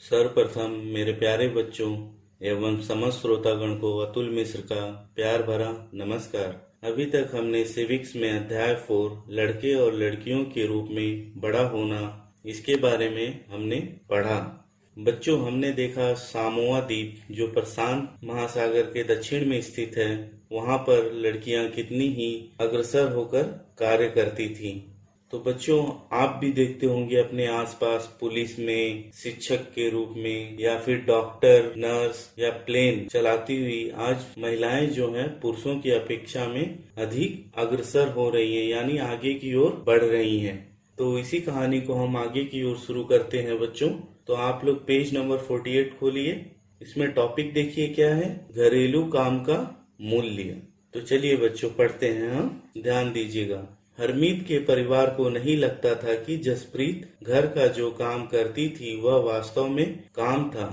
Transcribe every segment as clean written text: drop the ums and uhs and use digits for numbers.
सर्वप्रथम मेरे प्यारे बच्चों एवं समस्त श्रोतागण को अतुल मिश्र का प्यार भरा नमस्कार। अभी तक हमने सिविक्स में अध्याय 4 लड़के और लड़कियों के रूप में बड़ा होना, इसके बारे में हमने पढ़ा। बच्चों, हमने देखा सामोआ द्वीप जो प्रशांत महासागर के दक्षिण में स्थित है, वहाँ पर लड़कियाँ कितनी ही अग्रसर होकर कार्य करती थीं। तो बच्चों, आप भी देखते होंगे अपने आसपास पुलिस में, शिक्षक के रूप में, या फिर डॉक्टर, नर्स या प्लेन चलाती हुई आज महिलाएं जो हैं पुरुषों की अपेक्षा में अधिक अग्रसर हो रही हैं, यानी आगे की ओर बढ़ रही हैं। तो इसी कहानी को हम आगे की ओर शुरू करते हैं बच्चों। तो आप लोग पेज नंबर 48 खोलिए। इसमें टॉपिक देखिए क्या है, घरेलू काम का मूल्य। तो चलिए बच्चों पढ़ते हैं। ध्यान दीजिएगा। हरमीत के परिवार को नहीं लगता था कि जसप्रीत घर का जो काम करती थी वह वास्तव में काम था।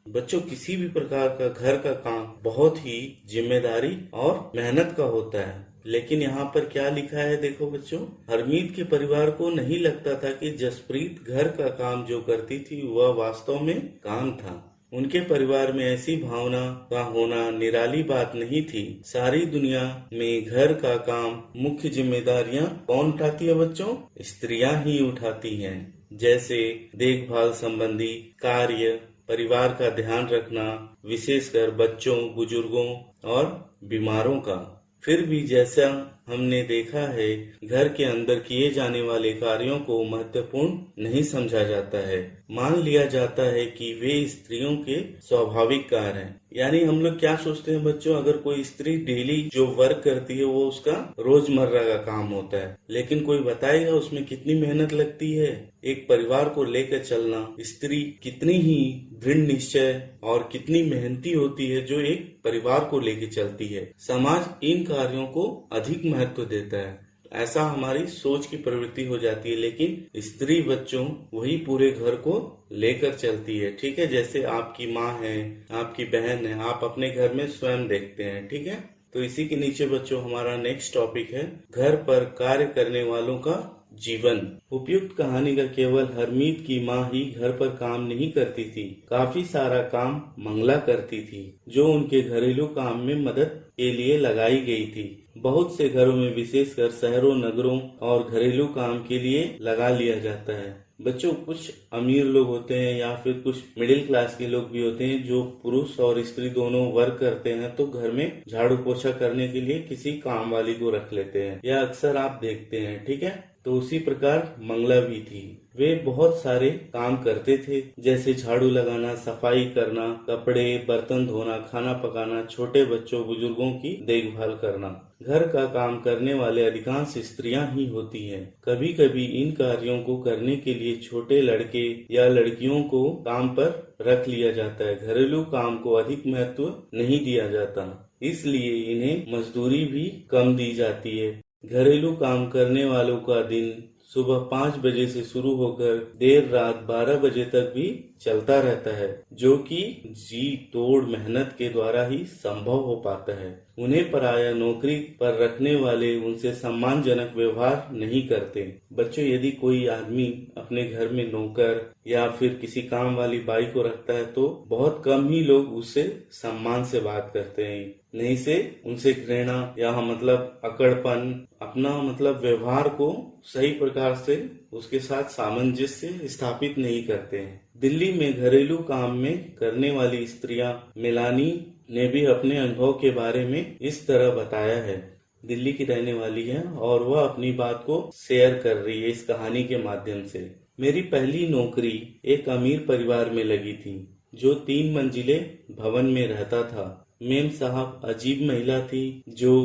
बच्चों, किसी भी प्रकार का घर का काम बहुत ही जिम्मेदारी और मेहनत का होता है, लेकिन यहाँ पर क्या लिखा है देखो बच्चों, हरमीत के परिवार को नहीं लगता था कि जसप्रीत घर का काम जो करती थी वह वास्तव में काम था। उनके परिवार में ऐसी भावना का होना निराली बात नहीं थी। सारी दुनिया में घर का काम मुख्य जिम्मेदारियां कौन उठाती है बच्चों? स्त्रियां ही उठाती हैं, जैसे देखभाल संबंधी कार्य, परिवार का ध्यान रखना, विशेषकर बच्चों, बुजुर्गों और बीमारों का। फिर भी जैसा हमने देखा है, घर के अंदर किए जाने वाले कार्यों को महत्वपूर्ण नहीं समझा जाता है। मान लिया जाता है कि वे स्त्रियों के स्वाभाविक कार्य हैं। यानी हम लोग क्या सोचते हैं बच्चों, अगर कोई स्त्री डेली जो वर्क करती है वो उसका रोजमर्रा का काम होता है, लेकिन कोई बताएगा उसमें कितनी मेहनत लगती है। एक परिवार को लेकर चलना, स्त्री कितनी ही दृढ़ निश्चय और कितनी मेहनती होती है जो एक परिवार को लेकर चलती है। समाज इन कार्यों को अधिक महत्व देता है, ऐसा हमारी सोच की प्रवृत्ति हो जाती है, लेकिन स्त्री बच्चों वही पूरे घर को लेकर चलती है। ठीक है, जैसे आपकी माँ है, आपकी बहन है, आप अपने घर में स्वयं देखते हैं। ठीक है, तो इसी के नीचे बच्चों हमारा नेक्स्ट टॉपिक है घर पर कार्य करने वालों का जीवन। उपयुक्त कहानी का केवल हरमीत की माँ ही घर पर काम नहीं करती थी, काफी सारा काम मंगला करती थी, जो उनके घरेलू काम में मदद के लिए लगाई गई थी। बहुत से घरों में, विशेषकर शहरों, नगरों और घरेलू काम के लिए लगा लिया जाता है। बच्चों, कुछ अमीर लोग होते हैं या फिर कुछ मिडिल क्लास के लोग भी होते हैं जो पुरुष और स्त्री दोनों वर्क करते हैं, तो घर में झाड़ू पोछा करने के लिए किसी काम वाली को रख लेते हैं, या अक्सर आप देखते हैं। ठीक है, तो उसी प्रकार मंगला भी थी। वे बहुत सारे काम करते थे, जैसे झाड़ू लगाना, सफाई करना, कपड़े बर्तन धोना, खाना पकाना, छोटे बच्चों बुजुर्गों की देखभाल करना। घर का काम करने वाले अधिकांश स्त्रियां ही होती हैं। कभी कभी इन कार्यों को करने के लिए छोटे लड़के या लड़कियों को काम पर रख लिया जाता है। घरेलू काम को अधिक महत्व नहीं दिया जाता, इसलिए इन्हें मजदूरी भी कम दी जाती है। घरेलू काम करने वालों का दिन सुबह 5 बजे से शुरू होकर देर रात 12 बजे तक भी चलता रहता है, जो कि जी तोड़ मेहनत के द्वारा ही संभव हो पाता है। उन्हें पराया नौकरी पर रखने वाले उनसे सम्मानजनक व्यवहार नहीं करते। बच्चों, यदि कोई आदमी अपने घर में नौकर या फिर किसी काम वाली बाई को रखता है तो बहुत कम ही लोग उससे सम्मान से बात करते हैं, नहीं से उनसे घृणा या मतलब अकड़पन, अपना मतलब व्यवहार को सही प्रकार से उसके साथ सामंजस्य स्थापित नहीं करते हैं। दिल्ली में घरेलू काम में करने वाली स्त्रियां, मेलानी ने भी अपने अनुभव के बारे में इस तरह बताया है। दिल्ली की रहने वाली है और वह अपनी बात को शेयर कर रही है इस कहानी के माध्यम से। मेरी पहली नौकरी एक अमीर परिवार में लगी थी जो 3 मंजिले भवन में रहता था। मेम साहब अजीब महिला थी जो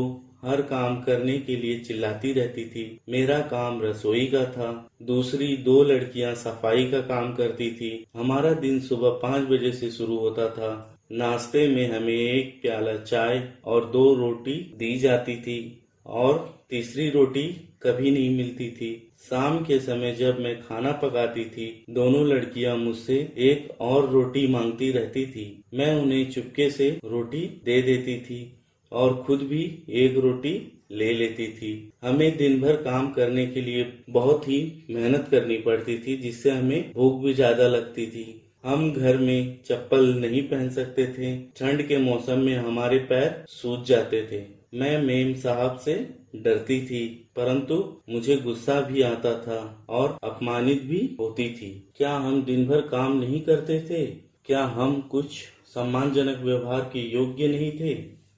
हर काम करने के लिए चिल्लाती रहती थी। मेरा काम रसोई का था, दूसरी 2 लड़कियां सफाई का काम करती थी। हमारा दिन सुबह 5 बजे से शुरू होता था। नाश्ते में हमें 1 प्याला चाय और 2 रोटी दी जाती थी और तीसरी रोटी कभी नहीं मिलती थी। शाम के समय जब मैं खाना पकाती थी, दोनों लड़कियां मुझसे 1 और रोटी मांगती रहती थी। मैं उन्हें चुपके से रोटी दे देती थी और खुद भी 1 रोटी ले लेती थी। हमें दिन भर काम करने के लिए बहुत ही मेहनत करनी पड़ती थी, जिससे हमें भूख भी ज्यादा लगती थी। हम घर में चप्पल नहीं पहन सकते थे। ठंड के मौसम में हमारे पैर सूज जाते थे। मैं मेम साहब से डरती थी, परंतु मुझे गुस्सा भी आता था और अपमानित भी होती थी। क्या हम दिन भर काम नहीं करते थे? क्या हम कुछ सम्मानजनक व्यवहार के योग्य नहीं थे?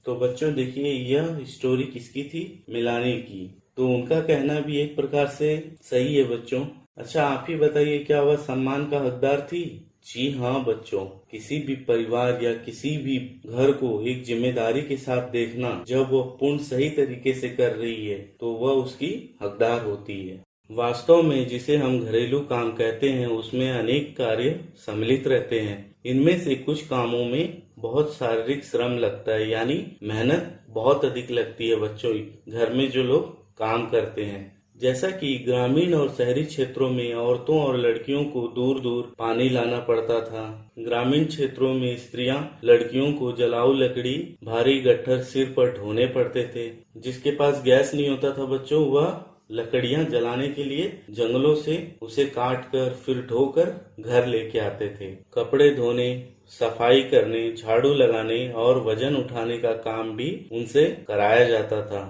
तो बच्चों देखिए, यह स्टोरी किसकी थी? मिलानी की। तो उनका कहना भी एक प्रकार से सही है बच्चों। अच्छा, आप ही बताइए, क्या वह सम्मान का हकदार थी? जी हाँ बच्चों, किसी भी परिवार या किसी भी घर को एक जिम्मेदारी के साथ देखना, जब वह पूर्ण सही तरीके से कर रही है तो वह उसकी हकदार होती है। वास्तव में जिसे हम घरेलू काम कहते हैं, उसमें अनेक कार्य सम्मिलित रहते हैं। इनमें से कुछ कामों में बहुत शारीरिक श्रम लगता है, यानी मेहनत बहुत अधिक लगती है बच्चों, घर में जो लोग काम करते हैं। जैसा कि ग्रामीण और शहरी क्षेत्रों में औरतों और लड़कियों को दूर दूर पानी लाना पड़ता था। ग्रामीण क्षेत्रों में स्त्रियां लड़कियों को जलाऊ लकड़ी, भारी गट्ठर सिर पर ढोने पड़ते थे। जिसके पास गैस नहीं होता था बच्चों, वह लकड़ियां जलाने के लिए जंगलों से उसे काट कर फिर ढोकर घर लेके आते थे। कपड़े धोने, सफाई करने, झाड़ू लगाने और वजन उठाने का काम भी उनसे कराया जाता था।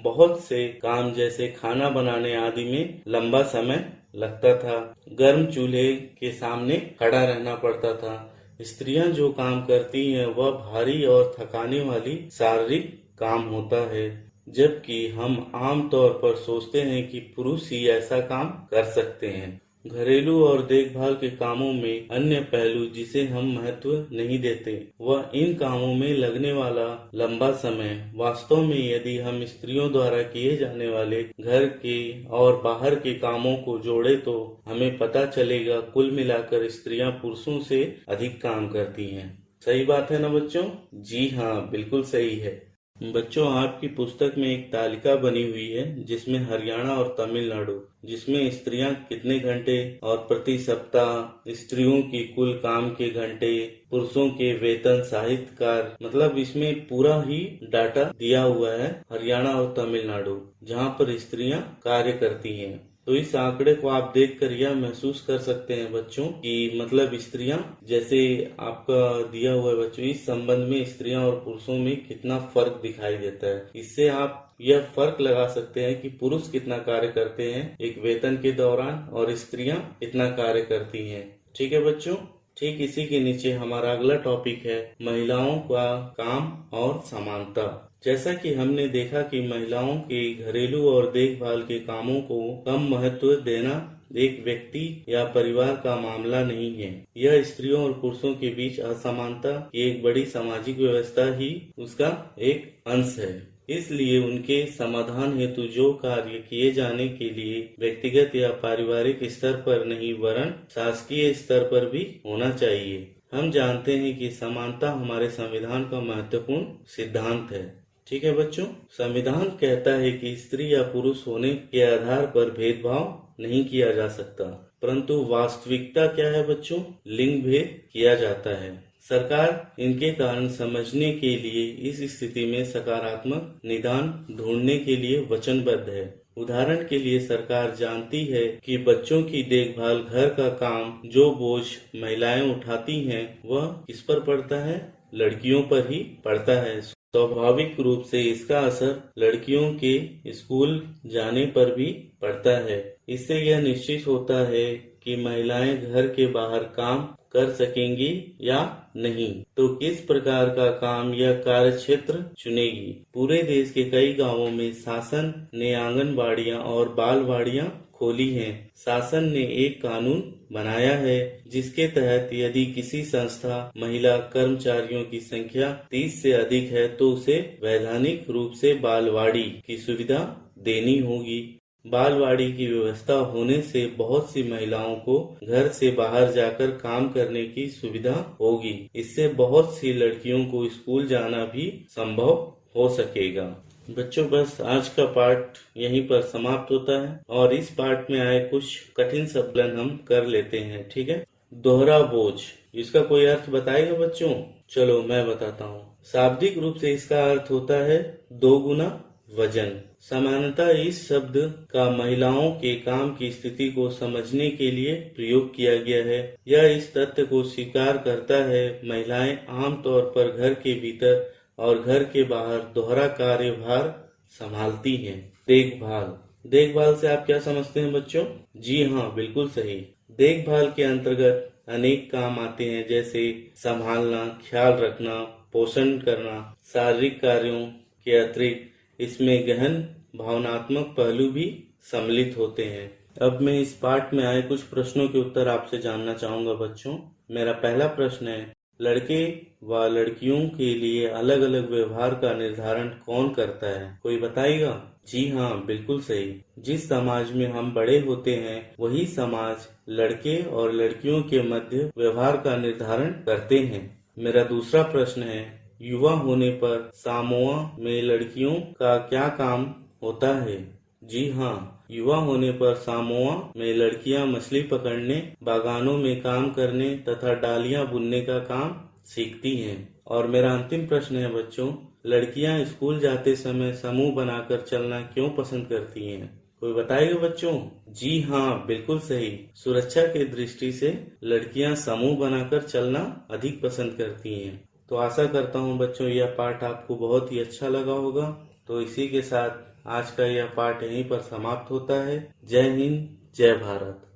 बहुत से काम जैसे खाना बनाने आदि में लंबा समय लगता था। गर्म चूल्हे के सामने खड़ा रहना पड़ता था। स्त्रियां जो काम करती हैं वह भारी और थकाने वाली शारीरिक काम होता है, जबकि हम आम तौर पर सोचते हैं कि पुरुष ही ऐसा काम कर सकते हैं। घरेलू और देखभाल के कामों में अन्य पहलू जिसे हम महत्व नहीं देते, वह इन कामों में लगने वाला लंबा समय। वास्तव में यदि हम स्त्रियों द्वारा किए जाने वाले घर के और बाहर के कामों को जोड़े तो हमें पता चलेगा कुल मिलाकर स्त्रियां पुरुषों से अधिक काम करती हैं। सही बात है ना बच्चों? जी हाँ, बिल्कुल सही है। बच्चों, आपकी पुस्तक में एक तालिका बनी हुई है जिसमें हरियाणा और तमिलनाडु, जिसमें स्त्रियां कितने घंटे और प्रति सप्ताह, स्त्रियों की कुल काम के घंटे, पुरुषों के वेतन, साहित्यकार, मतलब इसमें पूरा ही डाटा दिया हुआ है हरियाणा और तमिलनाडु, जहां पर स्त्रियां कार्य करती हैं। तो इस आंकड़े को आप देखकर यह महसूस कर सकते हैं बच्चों कि मतलब स्त्रियां, जैसे आपका दिया हुआ है बच्चों, इस संबंध में स्त्रियां और पुरुषों में कितना फर्क दिखाई देता है। इससे आप यह फर्क लगा सकते हैं कि पुरुष कितना कार्य करते हैं एक वेतन के दौरान और स्त्रियां कितना कार्य करती हैं। ठीक है बच्चों? ठीक इसी के नीचे हमारा अगला टॉपिक है महिलाओं का काम और समानता। जैसा कि हमने देखा कि महिलाओं के घरेलू और देखभाल के कामों को कम महत्व देना एक व्यक्ति या परिवार का मामला नहीं है। यह स्त्रियों और पुरुषों के बीच असमानता की एक बड़ी सामाजिक व्यवस्था ही उसका एक अंश है। इसलिए उनके समाधान हेतु जो कार्य किए जाने के लिए व्यक्तिगत या पारिवारिक स्तर पर नहीं वरन शासकीय स्तर पर भी होना चाहिए। हम जानते हैं कि समानता हमारे संविधान का महत्वपूर्ण सिद्धांत है। ठीक है बच्चों, संविधान कहता है कि स्त्री या पुरुष होने के आधार पर भेदभाव नहीं किया जा सकता, परंतु वास्तविकता क्या है बच्चों? लिंग भेद किया जाता है। सरकार इनके कारण समझने के लिए इस स्थिति में सकारात्मक निदान ढूंढने के लिए वचनबद्ध है। उदाहरण के लिए सरकार जानती है कि बच्चों की देखभाल, घर का काम, जो बोझ महिलाएं उठाती हैं वह किस पर पड़ता है? लड़कियों पर ही पड़ता है। स्वाभाविक रूप से इसका असर लड़कियों के स्कूल जाने पर भी पड़ता है। इससे यह निश्चित होता है कि महिलाएं घर के बाहर काम कर सकेंगी या नहीं, तो किस प्रकार का काम या कार्य क्षेत्र चुनेगी। पूरे देश के कई गांवों में शासन ने आंगनबाड़ियां और बालवाड़ियां खोली हैं। शासन ने एक कानून बनाया है जिसके तहत यदि किसी संस्था महिला कर्मचारियों की संख्या 30 से अधिक है तो उसे वैधानिक रूप से बालवाड़ी की सुविधा देनी होगी। बालवाड़ी की व्यवस्था होने से बहुत सी महिलाओं को घर से बाहर जाकर काम करने की सुविधा होगी। इससे बहुत सी लड़कियों को स्कूल जाना भी संभव हो सकेगा। बच्चों, बस आज का पाठ यहीं पर समाप्त होता है और इस पाठ में आए कुछ कठिन शब्द हम कर लेते हैं। ठीक है? दोहरा बोझ, इसका कोई अर्थ बताएगा बच्चों? चलो मैं बताता हूँ। शाब्दिक रूप से इसका अर्थ होता है दोगुना वजन। समानता इस शब्द का महिलाओं के काम की स्थिति को समझने के लिए प्रयोग किया गया है। यह इस तथ्य को स्वीकार करता है महिलाएं आमतौर पर घर के भीतर और घर के बाहर दोहरा कार्यभार संभालती हैं। देखभाल। देखभाल से आप क्या समझते हैं बच्चों? जी हाँ, बिल्कुल सही। देखभाल के अंतर्गत अनेक काम आते हैं, जैसे संभालना, ख्याल रखना, पोषण करना। शारीरिक कार्यों के अतिरिक्त इसमें गहन भावनात्मक पहलू भी सम्मिलित होते हैं। अब मैं इस पाठ में आए कुछ प्रश्नों के उत्तर आपसे जानना चाहूंगा बच्चों। मेरा पहला प्रश्न है, लड़के व लड़कियों के लिए अलग अलग व्यवहार का निर्धारण कौन करता है? कोई बताएगा? जी हाँ, बिल्कुल सही। जिस समाज में हम बड़े होते हैं वही समाज लड़के और लड़कियों के मध्य व्यवहार का निर्धारण करते हैं। मेरा दूसरा प्रश्न है, युवा होने पर सामोआ में लड़कियों का क्या काम होता है? जी हाँ, युवा होने पर सामोआ में लड़कियां मछली पकड़ने, बागानों में काम करने तथा डालियां बुनने का काम सीखती हैं। और मेरा अंतिम प्रश्न है बच्चों, लड़कियां स्कूल जाते समय समूह बनाकर चलना क्यों पसंद करती हैं? कोई बताएगा बच्चों? जी हाँ, बिल्कुल सही। सुरक्षा की दृष्टि से लड़कियां समूह बनाकर चलना अधिक पसंद करती हैं। तो आशा करता हूँ बच्चों यह पाठ आपको बहुत ही अच्छा लगा होगा। तो इसी के साथ आज का यह पाठ यहीं पर समाप्त होता है। जय हिंद, जय भारत।